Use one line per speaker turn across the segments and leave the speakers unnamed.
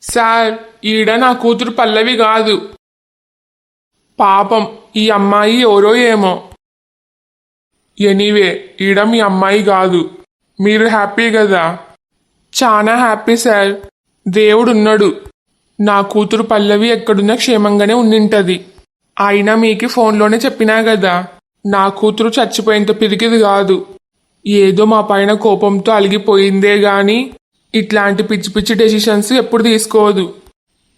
Sir, ఈడ నా కూతురు పల్లవి కాదు. పాపం ఈ అమ్మాయి ఎవరో ఏమో. ఎనీవే, ఈడ మీ అమ్మాయి కాదు. మీరు హ్యాపీ కదా? చాలా హ్యాపీ సార్. దేవుడున్నాడు. నా కూతురు పల్లవి ఎక్కడున్నా క్షేమంగానే ఉండింటది. అయినా మీకు ఫోన్లోనే చెప్పినా కదా, నా కూతురు చచ్చిపోయేంత పిరికిది కాదు. ఏదో మా పైన కోపంతో అలిగిపోయిందే గాని ఇట్లాంటి పిచ్చి పిచ్చి డెసిషన్స్ ఎప్పుడు తీసుకోదు.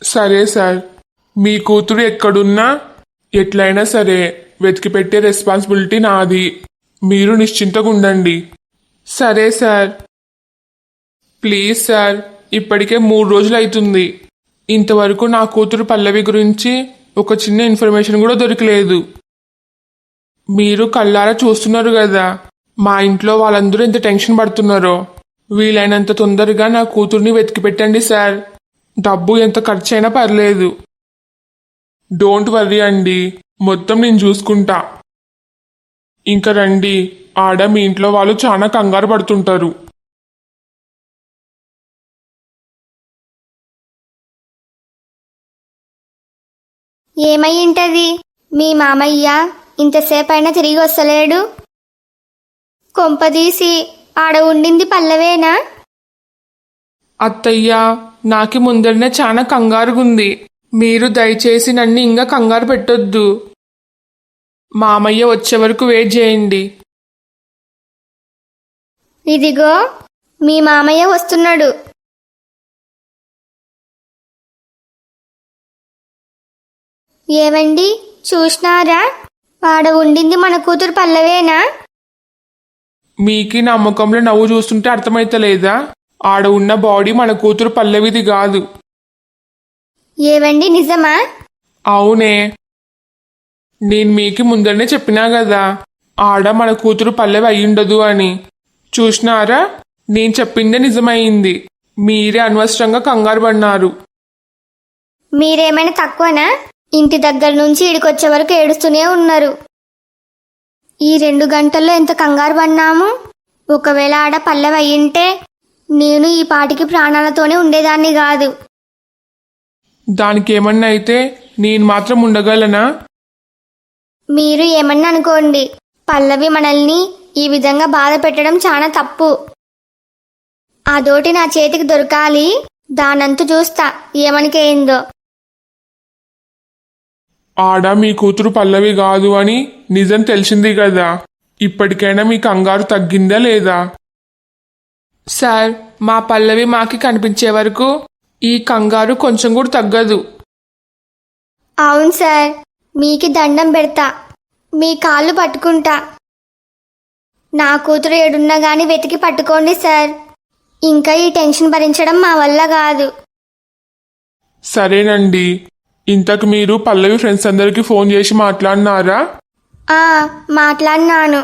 సరే సార్, మీ కూతురు ఎక్కడున్నా ఎట్లయినా సరే వెతికి పెట్టే రెస్పాన్సిబిలిటీ నాది. మీరు నిశ్చింతగా ఉండండి. సరే సార్. ప్లీజ్ సార్, ఇప్పటికే 3 రోజులు అవుతుంది. ఇంతవరకు నా కూతురు పల్లవి గురించి ఒక చిన్న ఇన్ఫర్మేషన్ కూడా దొరకలేదు. మీరు కళ్ళారా చూస్తున్నారు కదా మా ఇంట్లో వాళ్ళందరూ ఎంత టెన్షన్ పడుతున్నారో. వీలైనంత తొందరగా నా కూతుర్ని వెతికి పెట్టండి సార్. డబ్బు ఎంత ఖర్చైనా పర్లేదు. డోంట్ వర్రీ అండి, మొత్తం నేను చూసుకుంటా. ఇంకా రండి, ఆడ మీ ఇంట్లో వాళ్ళు చాలా కంగారు పడుతుంటారు.
ఏమయ్యింటది? మీ మామయ్య ఇంతసేపైనా తిరిగి వస్తలేడు. కొంపదీసి ఆడ ఉండింది పల్లవేనా?
అత్తయ్యా, నాకి ముందరనే చాలా కంగారుగుంది. మీరు దయచేసి నన్ను ఇంకా కంగారు పెట్టొద్దు. మామయ్య వచ్చే వరకు వెయిట్ చేయండి.
ఇదిగో మీ మామయ్య వస్తున్నాడు. ఏవండి, చూసినారా? ఆడ ఉండింది మన కూతురు పల్లవేనా?
మీకి నా ముఖంలో నవ్వు చూస్తుంటే అర్థమైతలేదా? ఆడ ఉన్న బాడీ మన కూతురు పల్లవిది కాదు.
ఏవండి, నిజమా?
అవునే, నేను మీకు ముందరనే చెప్పినా కదా ఆడ మన కూతురు పల్లవి అయ్యుండదు అని. చూసినారా, నేను చెప్పిందే నిజమైంది. మీరే అనవసరంగా కంగారు పడినారు.
మీరేమైనా తక్కువనా? ఇంటి దగ్గర నుంచి ఇడికొచ్చే వరకు ఏడుస్తూనే ఉన్నారు. ఈ 2 గంటల్లో ఎంత కంగారు పడినాము. ఒకవేళ ఆడ పల్లవి అయ్యింటే నేను ఈ పాటికి ప్రాణాలతోనే ఉండేదాన్ని కాదు.
దానికి ఏమన్నా అయితే నేను మాత్రం ఉండగలనా?
మీరు ఏమన్నా అనుకోండి, పల్లవి మనల్ని ఈ విధంగా బాధ పెట్టడం చాలా తప్పు. అదోటి నా చేతికి దొరకాలి, దానంతు చూస్తా ఏమనికేయిందో.
ఆడ మీ కూతురు పల్లవి కాదు అని నిజం తెలిసింది కదా. ఇప్పటికైనా మీ కంగారు తగ్గిందా లేదా? సార్, మా పల్లవి మాకి కనిపించే వరకు ఈ కంగారు కొంచెం కూడా తగ్గదు.
అవును సార్, మీకి దండం పెడతా, మీ కాళ్ళు పట్టుకుంటా. నా కూతురు ఏడున్నా గాని వెతికి పట్టుకోండి సార్. ఇంకా ఈ టెన్షన్ భరించడం మా వల్ల కాదు.
సరేనండి. ఇంతకు మీరు పల్లవి ఫ్రెండ్స్ అందరికి ఫోన్ చేసి మాట్లాడినారా?
మాట్లాడినాను,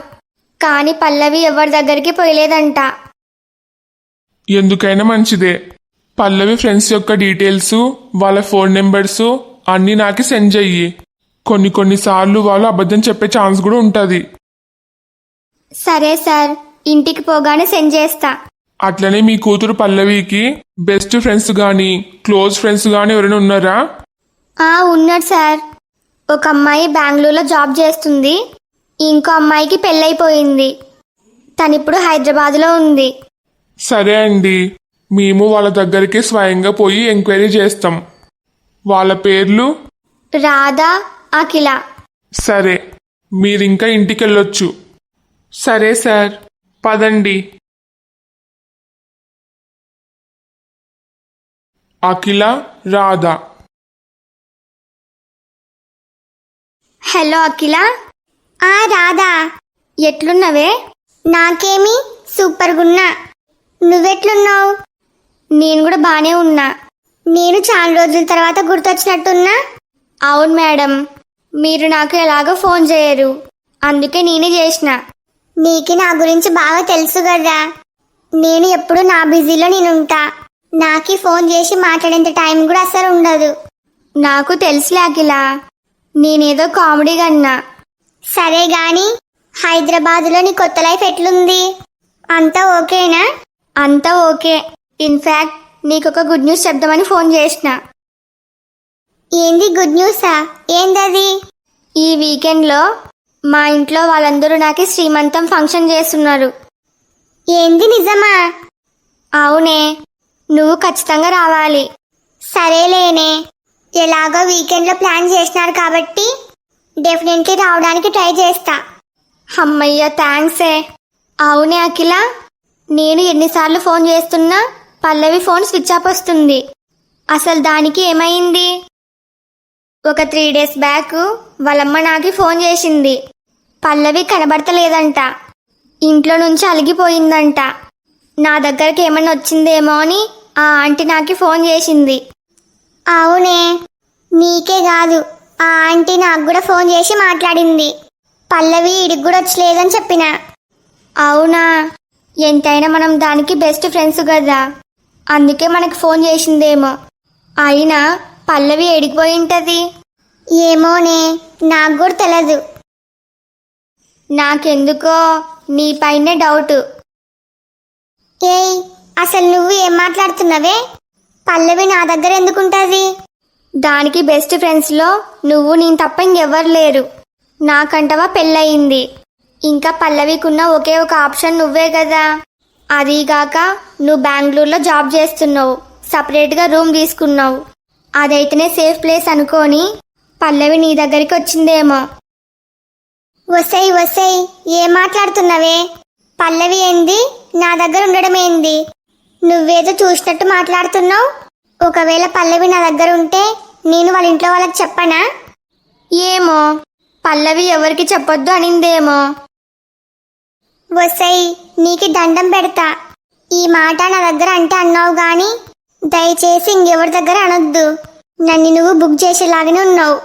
కానీ పల్లవి ఎవరి దగ్గరికి పోయలేదంట.
ఎందుకైనా మంచిదే. పల్లవి ఫ్రెండ్స్ యొక్క డీటెయిల్స్, వాళ్ళ ఫోన్ నెంబర్స్ అన్నీ నాకు సెండ్ చెయ్యి. కొన్నిసార్లు వాళ్ళు అబద్ధం చెప్పే ఛాన్స్ కూడా ఉంటుంది.
సరే సార్, ఇంటికి పోగానే సెండ్ చేస్తా.
అట్లనే మీ కూతురు పల్లవికి బెస్ట్ ఫ్రెండ్స్ గాని క్లోజ్ ఫ్రెండ్స్ గాని ఎవరైనా ఉన్నారా?
ఉన్నాడు సార్. ఒక అమ్మాయి బెంగళూరులో జాబ్ చేస్తుంది. ఇంకో అమ్మాయికి పెళ్ళైపోయింది. తనిప్పుడు హైదరాబాద్లో ఉంది.
సరే అండి, మేము వాళ్ళ దగ్గరికి స్వయంగా పోయి ఎంక్వైరీ చేస్తాం. వాళ్ళ పేర్లు
రాధా, అఖిల.
సరే, మీరింకా ఇంటికి వెళ్ళొచ్చు. సరే సార్, పదండి. అఖిల, రాధా.
హలో అఖిల. రాధా, ఎట్లున్నవే? నాకేమి సూపర్గున్నా. నువ్వెట్లున్నావు? నేను కూడా బానే ఉన్నా. నేను చాలా రోజుల తర్వాత గుర్తొచ్చినట్టున్నా. అవును మేడం, మీరు నాకు ఎలాగో ఫోన్ చేయరు, అందుకే నేనే చేసిన. నీకు నా గురించి బాగా తెలుసు కదా. నేను ఎప్పుడు నా బిజీలో నేనుంటా. నాకి ఫోన్ చేసి మాట్లాడేంత టైం కూడా అసలు ఉండదు. నాకు తెలుసులే అఖిల, నేనేదో కామెడీగా అన్నా. సరే గాని హైదరాబాద్లో నీ కొత్త లైఫ్ ఎట్లుంది? అంతా ఓకేనా? అంతా ఓకే. ఇన్ఫాక్ట్ నీకొక గుడ్ న్యూస్ చెప్దామని ఫోన్ చేసిన. ఏంది గుడ్ న్యూసా? ఏందది? ఈ వీకెండ్లో మా ఇంట్లో వాళ్ళందరూ నాకు శ్రీమంతం ఫంక్షన్ చేస్తున్నారు. ఏంది నిజమా? అవునే, నువ్వు ఖచ్చితంగా రావాలి. సరేలేనే, ఎలాగో వీకెండ్లో ప్లాన్ చేసినారు కాబట్టి డెఫినెట్లీ రావడానికి ట్రై చేస్తా. అమ్మయ్య, థ్యాంక్సే. అవునే అఖిల, నేను ఎన్నిసార్లు ఫోన్ చేస్తున్నా పల్లవి ఫోన్ స్విచ్ ఆఫ్ వస్తుంది. అసలు దానికి ఏమైంది? ఒక 3 days బ్యాక్ వాళ్ళమ్మ నాకు ఫోన్ చేసింది. పల్లవి కనబడతలేదంట, ఇంట్లో నుంచి అలిగిపోయిందంట. నా దగ్గరికి ఏమన్నా వచ్చిందేమో అని ఆ ఆంటీ నాకు ఫోన్ చేసింది. అవునే, నీకే కాదు, ఆ ఆంటీ నాకు కూడా ఫోన్ చేసి మాట్లాడింది. పల్లవి ఇడికి కూడా వచ్చలేదని చెప్పిన. అవునా? ఎంతైనా మనం దానికి బెస్ట్ ఫ్రెండ్స్ కదా, అందుకే మనకు ఫోన్ చేసిందేమో. అయినా పల్లవి ఎడికిపోయి ఉంటది? ఏమోనే, నాకు కూడా తెలియదు. నాకెందుకో నీ పైనే డౌట్. ఏయ్, అసలు నువ్వు ఏం మాట్లాడుతున్నావే? పల్లవి నా దగ్గర ఎందుకుంటది? దానికి బెస్ట్ ఫ్రెండ్స్లో నువ్వు నేను తప్ప ఇంకెవ్వరు లేరు. నాకంటవా పెళ్ళయింది. ఇంకా పల్లవికున్న ఒకే ఒక ఆప్షన్ నువ్వే కదా. అదీగాక నువ్వు బెంగళూరులో జాబ్ చేస్తున్నావు, సపరేట్గా రూమ్ తీసుకున్నావు. అదైతేనే సేఫ్ ప్లేస్ అనుకోని పల్లవి నీ దగ్గరికి వచ్చిందేమో. వసై వసై, ఏం మాట్లాడుతున్నావే? పల్లవి ఏంది నా దగ్గర ఉండడం ఏంది? నువ్వేదో చూసినట్టు మాట్లాడుతున్నావు. ఒకవేళ పల్లవి నా దగ్గర ఉంటే నేను వాళ్ళ ఇంట్లో వాళ్ళకి చెప్పనా? ఏమో, పల్లవి ఎవరికి చెప్పొద్దు అనిందేమో. వసై, నీకు దండం పెడతా. ఈ మాట నా దగ్గర అంటే అన్నావు గాని దయచేసి ఇంకెవరి దగ్గర అనొద్దు. నన్ను నువ్వు బుక్ చేసేలాగానే ఉన్నావు.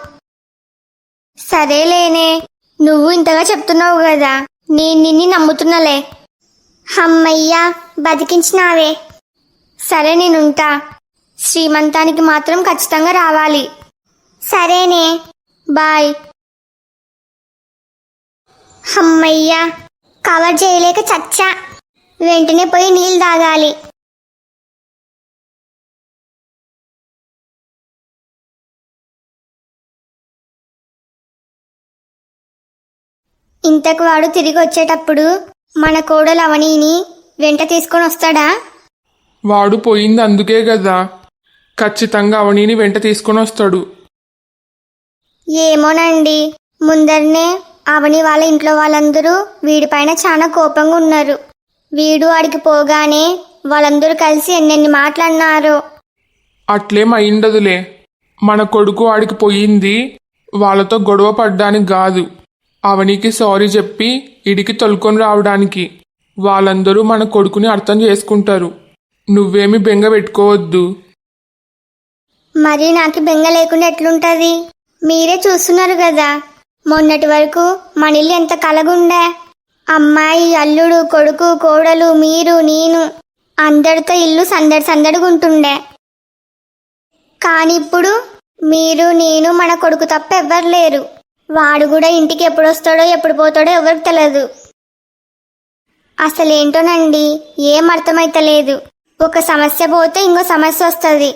సరేలేనే, నువ్వు ఇంతగా చెప్తున్నావు కదా, నేను నిన్ను నమ్ముతున్నాలే. అమ్మయ్యా, బతికించినావే. సరే, నేనుంటా. శ్రీమంతానికి మాత్రం ఖచ్చితంగా రావాలి. సరేనే, బాయ్. అమ్మయ్యా, కవర్ చేయలేక చచ్చా. వెంటనే పోయి నీళ్ళు తాగాలి. ఇంతకు వాడు తిరిగి వచ్చేటప్పుడు మన కోడలు అవనీని వెంట తీసుకొని వస్తాడా?
వాడు పోయింది అందుకే కదా, ఖచ్చితంగా అవనీని వెంట తీసుకొని వస్తాడు.
ఏమోనండి, ముందరనే అవని వాళ్ళ ఇంట్లో వాళ్ళందరూ వీడిపైన చాలా కోపంగా ఉన్నారు. వీడు ఆడికి పోగానే వాళ్ళందరూ కలిసి ఎన్నెన్ని మాట్లాడినారో.
అట్లేం అయిండదులే. మన కొడుకు ఆడికి పోయింది వాళ్ళతో గొడవ పడ్డానికి కాదు, అవనికి సారీ చెప్పి ఇడికి తొలుకొని రావడానికి. వాళ్ళందరూ మన కొడుకుని అర్థం చేసుకుంటారు. నువ్వేమి బెంగ పెట్టుకోవద్దు.
మరి నాకు బెంగ లేకుండా ఎట్లుంటది? మీరే చూస్తున్నారు కదా, మొన్నటి వరకు మన ఇల్లు ఎంత కలగుండే. అమ్మాయి, అల్లుడు, కొడుకు, కోడలు, మీరు, నేను అందరితో ఇల్లు సందడి సందడిగుంటుండే. కానీ ఇప్పుడు మీరు, నేను, మన కొడుకు తప్ప ఎవ్వరు లేరు. వాడు కూడా ఇంటికి ఎప్పుడు వస్తాడో ఎప్పుడు పోతాడో ఎవరికి తెలియదు. అసలేంటోనండి, ఏం అర్థమైతలేదు. ఒక సమస్య పోతే ఇంకో సమస్య వస్తుంది.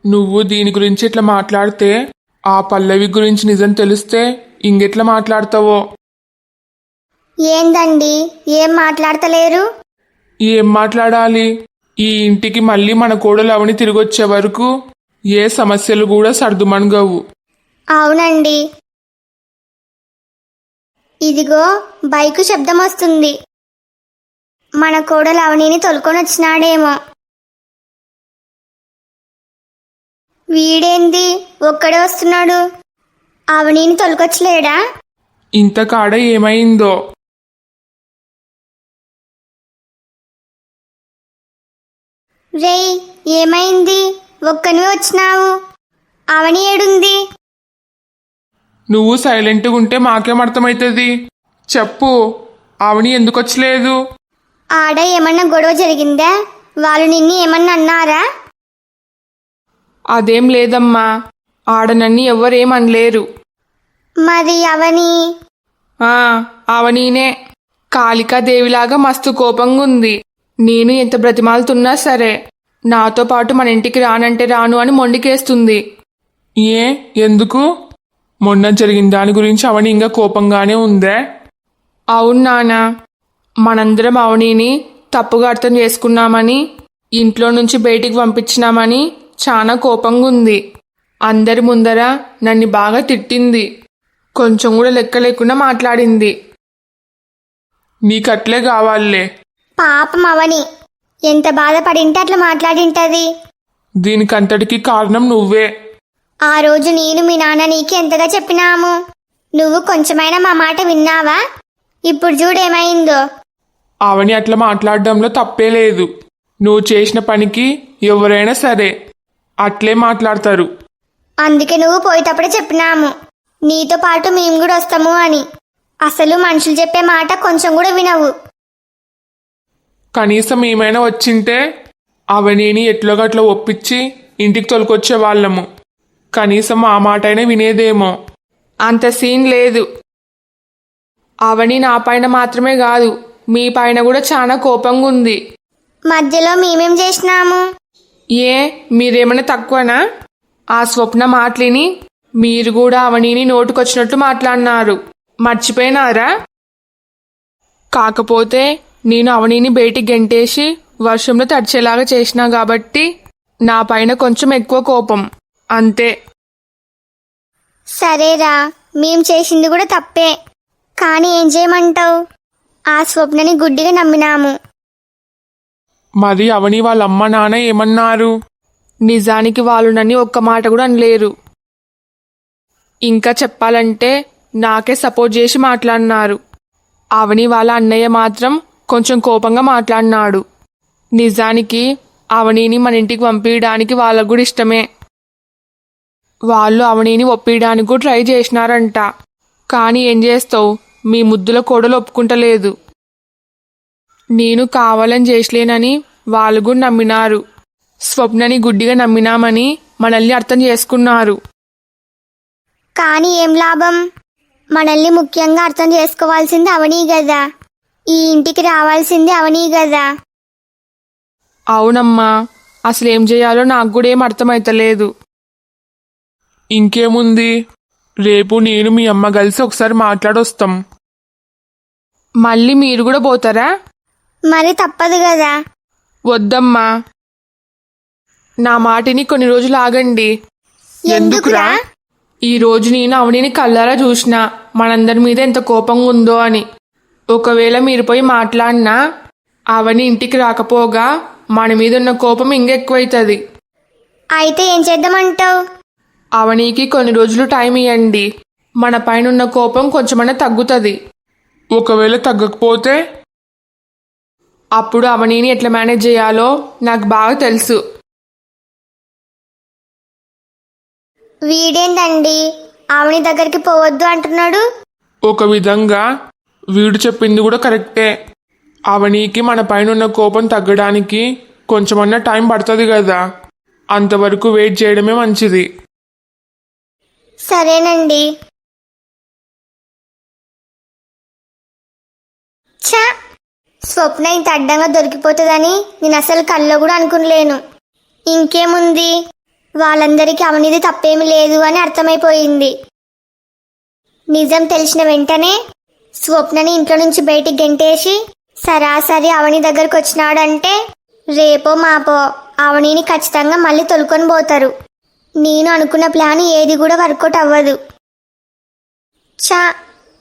నువ్వు దీని గురించి ఇట్లా మాట్లాడితే ఆ పల్లవి గురించి నిజం తెలిస్తే ఇంకెట్లా మాట్లాడతావో.
ఏందండి, ఏం మాట్లాడతలేరు?
ఏం మాట్లాడాలి? ఈ ఇంటికి మళ్ళీ మన కోడలు అవని తిరిగి వచ్చే వరకు ఏ సమస్యలు కూడా సర్దుమణగవు.
అవునండి. ఇదిగో బైకు శబ్దం వస్తుంది. మన కోడలు అవనీని తొలుకొని వచ్చినాడేమో. వీడేంది ఒక్కడే వస్తున్నాడు? అవనీని తొలకొచ్చలేడా?
ఇంతకాడ ఏమైందో.
రేయ్, ఏమైంది? ఒక్కనివే వచ్చినావు. అవని ఏడుంది?
నువ్వు సైలెంట్గా ఉంటే మాకేం అర్థమవుతుంది? చెప్పు, అవని ఎందుకు వచ్చలేదు?
ఆడ ఏమన్నా గొడవ జరిగిందా? వాళ్ళు నిన్ను ఏమన్నా అన్నారా?
అదేం లేదమ్మా, ఆడనన్ని ఎవ్వరేమనలేరు.
మరి అవని?
అవనీనే కాళికాదేవిలాగా మస్తు కోపంగా ఉంది. నేను ఎంత బ్రతిమాలుతున్నా సరే నాతో పాటు మన ఇంటికి రానంటే రాను అని మొండికేస్తుంది.
ఏ ఎందుకు? మొన్న జరిగిన దాని గురించి అవని ఇంకా కోపంగానే ఉందే?
అవును నాన్న, మనందరం అవనీని తప్పుగా అర్థం చేసుకున్నామని ఇంట్లో నుంచి బయటికి పంపించినామని చాలా కోపంగా ఉంది. అందరి ముందర నన్ను బాగా తిట్టింది. కొంచెం కూడా లెక్క లేకుండా మాట్లాడింది.
నీకట్లే కావాలే.
పాపం అవని ఎంత బాధపడింటే అట్లా మాట్లాడింటది.
దీనికంతటికి కారణం నువ్వే.
ఆ రోజు నేను మీ నాన్న నీకు ఎంతగా చెప్పినాము, నువ్వు కొంచెమైనా మా మాట విన్నావా? ఇప్పుడు చూడేమైందో.
అవని అట్లా మాట్లాడడంలో తప్పే లేదు. నువ్వు చేసిన పనికి ఎవరైనా సరే అట్లే మాట్లాడతారు.
అందుకే నువ్వు పోయేటప్పుడే చెప్పినాము నీతో పాటు మేము కూడా వస్తాము అని. అసలు మనుషులు చెప్పే మాట కొంచెం కూడా వినవు.
కనీసం ఏమైనా వచ్చింటే అవనిని ఎట్లోగట్లా ఒప్పించి ఇంటికి తొలకొచ్చే వాళ్ళము. కనీసం ఆ మాటైనా వినేదేమో.
అంత సీన్ లేదు. అవని నా పైన మాత్రమే కాదు మీ పైన కూడా చాలా కోపంగా ఉంది.
మధ్యలో మేమేం చేసినాము?
ఏ మీరేమైనా తక్కువనా? ఆ స్వప్న మాటలిని మీరు కూడా అవనీని నోటుకొచ్చినట్లు మాట్లాడినారు, మర్చిపోయినారా? కాకపోతే నేను అవనీని బయటికి గెంటేసి వర్షంలో తడిచేలాగా చేసినా కాబట్టి నా పైన కొంచెం ఎక్కువ కోపం, అంతే.
సరేరా, మేం చేసింది కూడా తప్పే, కానీ ఏం చేయమంటావు? ఆ స్వప్నని గుడ్డిగా నమ్మినాము.
మరి అవని వాళ్ళ అమ్మ నాన్న ఏమన్నారు?
నిజానికి వాళ్ళు నన్ను ఒక్క మాట కూడా అనలేరు. ఇంకా చెప్పాలంటే నాకే సపోర్ట్ చేసి మాట్లాడినారు. అవని వాళ్ళ అన్నయ్య మాత్రం కొంచెం కోపంగా మాట్లాడినాడు. నిజానికి అవనీని మన ఇంటికి పంపించడానికి వాళ్ళకు కూడా ఇష్టమే. వాళ్ళు అవనీని ఒప్పించడానికి కూడా ట్రై చేసినారంట. కానీ ఏం చేస్తావు, మీ ముద్దుల కోడలు ఒప్పుకుంటలేదు. నేను కావాలని చేసలేనని వాళ్ళు కూడా నమ్మినారు. స్వప్నని గుడ్డిగా నమ్మినామని మనల్ని అర్థం చేసుకున్నారు.
కానీ ఏం లాభం? మనల్ని ముఖ్యంగా అర్థం చేసుకోవాల్సింది అవనీ కదా, ఈ ఇంటికి రావాల్సింది అవనీ కదా.
అవునమ్మా, అసలు ఏం చేయాలో నాకు కూడా ఏం అర్థమైతలేదు.
ఇంకేముంది, రేపు నేను మీ అమ్మ కలిసి ఒకసారి మాట్లాడొస్తాం.
మళ్ళీ మీరు కూడా పోతారా?
మరి తప్పదు కదా.
వద్దమ్మా, నా మాటిని కొన్ని రోజులు ఆగండి.
ఎందుకురా?
ఈ రోజు నేను అవనిని కళ్ళారా చూసిన మనందరి మీద ఎంత కోపంగా ఉందో అని. ఒకవేళ మీరు పోయి మాట్లాడినా అవని ఇంటికి రాకపోగా మన మీద ఉన్న కోపం ఇంకెక్కువైతుంది.
అయితే ఏం చేద్దామంటావు?
అవనికి కొన్ని రోజులు టైం ఇవ్వండి. మన పైన ఉన్న కోపం కొంచెమన్నా తగ్గుతుంది.
ఒకవేళ తగ్గకపోతే?
అప్పుడు అవనీని ఎట్లా మేనేజ్ చేయాలో నాకు బాగా తెలుసు.
వీడేందండి ఆవిని దగ్గరికి పోవద్దు అంటున్నాడు?
ఒక విధంగా వీడు చెప్పింది కూడా కరెక్టే. అవనీకి మన పైన ఉన్న కోపం తగ్గడానికి కొంచెమన్నా టైం పడుతుంది కదా, అంతవరకు వెయిట్ చేయడమే మంచిది.
సరేనండి. ఛా, స్వప్న ఇంత అడ్డంగా దొరికిపోతుందని నేను అసలు కల్లో కూడా అనుకునలేను. ఇంకేముంది, వాళ్ళందరికీ అవనిది తప్పేమి లేదు అని అర్థమైపోయింది. నిజం తెలిసిన వెంటనే స్వప్నని ఇంట్లో నుంచి బయటికి గెంటేసి సరాసరి అవని దగ్గరకు వచ్చినాడంటే రేపో మాపో అవనిని ఖచ్చితంగా మళ్ళీ తొలుకొని పోతారు. నేను అనుకున్న ప్లాన్ ఏది కూడా వర్కౌట్ అవ్వదు. చా,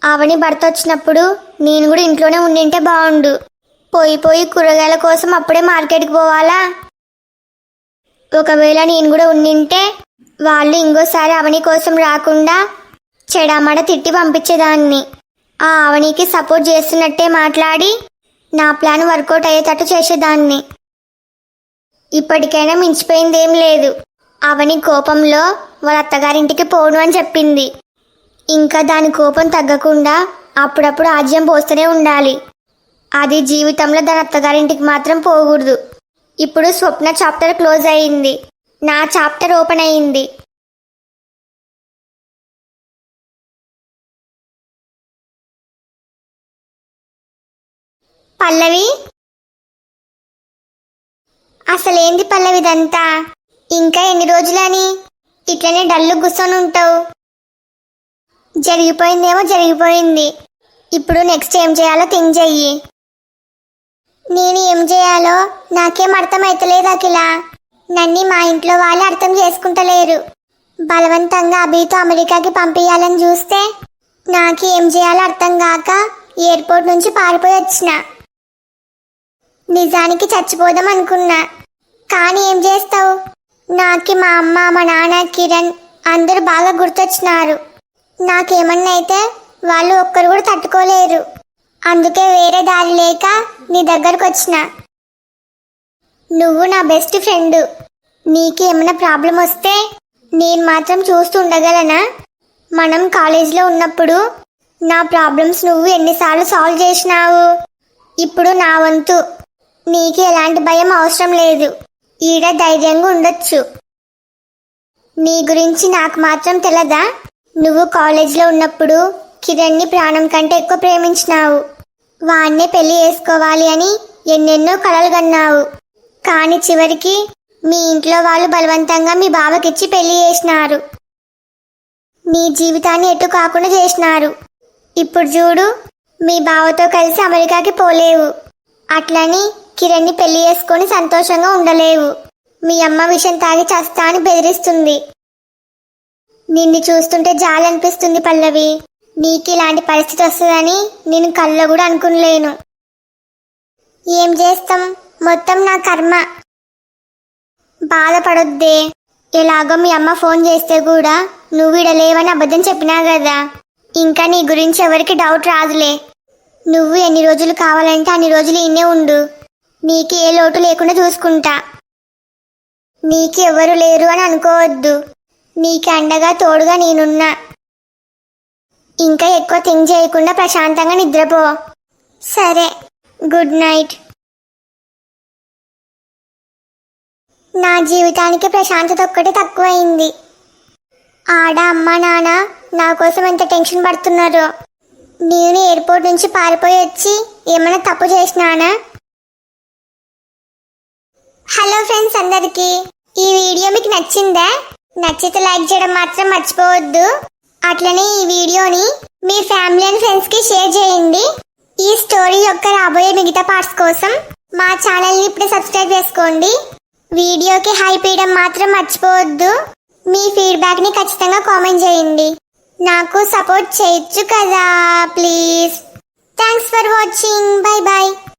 అవని భర్త వచ్చినప్పుడు నేను కూడా ఇంట్లోనే ఉండింటే బాగుండు. పోయి కూరగాయల కోసం అప్పుడే మార్కెట్కి పోవాలా? ఒకవేళ నేను కూడా ఉండింటే వాళ్ళు ఇంకోసారి అవని కోసం రాకుండా చెడామడ తిట్టి పంపించేదాన్ని. ఆ అవనికి సపోర్ట్ చేస్తున్నట్టే మాట్లాడి నా ప్లాన్ వర్కౌట్ అయ్యేటట్టు చేసేదాన్ని. ఇప్పటికైనా మించిపోయిందేం లేదు. అవని కోపంలో వాళ్ళ అత్తగారింటికి పోను అని చెప్పింది. ఇంకా దాని కోపం తగ్గకుండా అప్పుడప్పుడు ఆజ్యం పోస్తూనే ఉండాలి. అది జీవితంలో దాని అత్తగారింటికి మాత్రం పోకూడదు. ఇప్పుడు స్వప్న చాప్టర్ క్లోజ్ అయింది, నా చాప్టర్ ఓపెన్ అయింది. పల్లవి, అసలేంది పల్లవి ఇదంతా? ఇంకా ఎన్ని రోజులని ఇట్లనే డల్లు కూర్చొని ఉంటావు? జరిగిపోయిందేమో జరిగిపోయింది. ఇప్పుడు నెక్స్ట్ ఏం చేయాలో థింక్ చెయ్యి. నేను ఏం చేయాలో నాకేం అర్థమైతలేదు అఖిల. నన్ను మా ఇంట్లో వాళ్ళు అర్థం చేసుకుంటలేరు. బలవంతంగా అభితో అమెరికాకి పంపించాలని చూస్తే నాకు ఏం చేయాలో అర్థం కాక ఎయిర్పోర్ట్ నుంచి పారిపోయి వచ్చిన. నిజానికి చచ్చిపోదాం అనుకున్నా, కానీ ఏం చేస్తావు? నాకు మా అమ్మ, మా నాన్న, కిరణ్ అందరూ బాగా గుర్తొచ్చినారు. నాకేమన్నా అయితే వాళ్ళు ఒక్కరు కూడా తట్టుకోలేరు. అందుకే వేరే దారి లేక నీ దగ్గరకు వచ్చిన. నువ్వు నా బెస్ట్ ఫ్రెండ్. నీకేమైనా ప్రాబ్లం వస్తే నేను మాత్రం చూస్తూ ఉండగలనా? మనం కాలేజీలో ఉన్నప్పుడు నా ప్రాబ్లమ్స్ నువ్వు ఎన్నిసార్లు సాల్వ్ చేసినావు. ఇప్పుడు నా వంతు. నీకు ఎలాంటి భయం అవసరం లేదు. ఈడ ధైర్యంగా ఉండొచ్చు. నీ గురించి నాకు మాత్రం తెలదా? నువ్వు కాలేజీలో ఉన్నప్పుడు కిరణ్ని ప్రాణం కంటే ఎక్కువ ప్రేమించినావు. వాణ్ణే పెళ్లి చేసుకోవాలి అని ఎన్నెన్నో కలలు కన్నావు. కానీ చివరికి మీ ఇంట్లో వాళ్ళు బలవంతంగా మీ బావకిచ్చి పెళ్లి చేసినారు. నీ జీవితాన్ని ఎటు కాకుండా చేసినారు. ఇప్పుడు చూడు, మీ బావతో కలిసి అమెరికాకి పోలేవు. అట్లని కిరణ్ని పెళ్లి చేసుకొని సంతోషంగా ఉండలేవు. మీ అమ్మ విషయం తాగి చస్తా అని బెదిరిస్తుంది. నిన్ను చూస్తుంటే జాలి అనిపిస్తుంది పల్లవి. నీకు ఇలాంటి పరిస్థితి వస్తుందని నేను కల్లో కూడా అనుకునలేను. ఏం చేస్తాం, మొత్తం నా కర్మ. బాధపడొద్దే. ఎలాగో మీ అమ్మ ఫోన్ చేస్తే కూడా నువ్వు ఇడలేవని అబద్ధం చెప్పినా కదా. ఇంకా నీ గురించి ఎవరికి డౌట్ రాదులే. నువ్వు ఎన్ని రోజులు కావాలంటే అన్ని రోజులు ఇన్నే ఉండు. నీకు ఏ లోటు లేకుండా చూసుకుంటా. నీకు ఎవరు లేరు అని అనుకోవద్దు. నీకు అండగా తోడుగా నేనున్నా. ఇంకా ఎక్కువ థింక్ చేయకుండా ప్రశాంతంగా నిద్రపో. సరే, గుడ్ నైట్. నా జీవితానికి ప్రశాంతత ఒక్కటే తక్కువైంది. ఆడ అమ్మ నాన్న నా కోసం ఎంత టెన్షన్ పడుతున్నారో. నేను ఎయిర్పోర్ట్ నుంచి పారిపోయి వచ్చి ఏమైనా తప్పు చేసినానా? హలో ఫ్రెండ్స్ అందరికీ, ఈ వీడియో మీకు నచ్చిందా? నచ్చితే లైక్ చేయడం మాత్రం మర్చిపోవద్దు. అట్లనే ఈ వీడియోని మీ ఫ్యామిలీ అండ్ ఫ్రెండ్స్ కి షేర్ చేయండి. ఈ స్టోరీ యొక్క రాబోయే మిగతా పార్ట్స్ కోసం మా ఛానల్ని ఇప్పుడే సబ్స్క్రైబ్ చేసుకోండి. వీడియోకి హైప్ ఇవ్వడం మాత్రం మర్చిపోవద్దు. మీ ఫీడ్బ్యాక్ ని ఖచ్చితంగా కామెంట్ చేయండి. నాకు సపోర్ట్ చేయొచ్చు కదా please. Thanks for watching. Bye bye.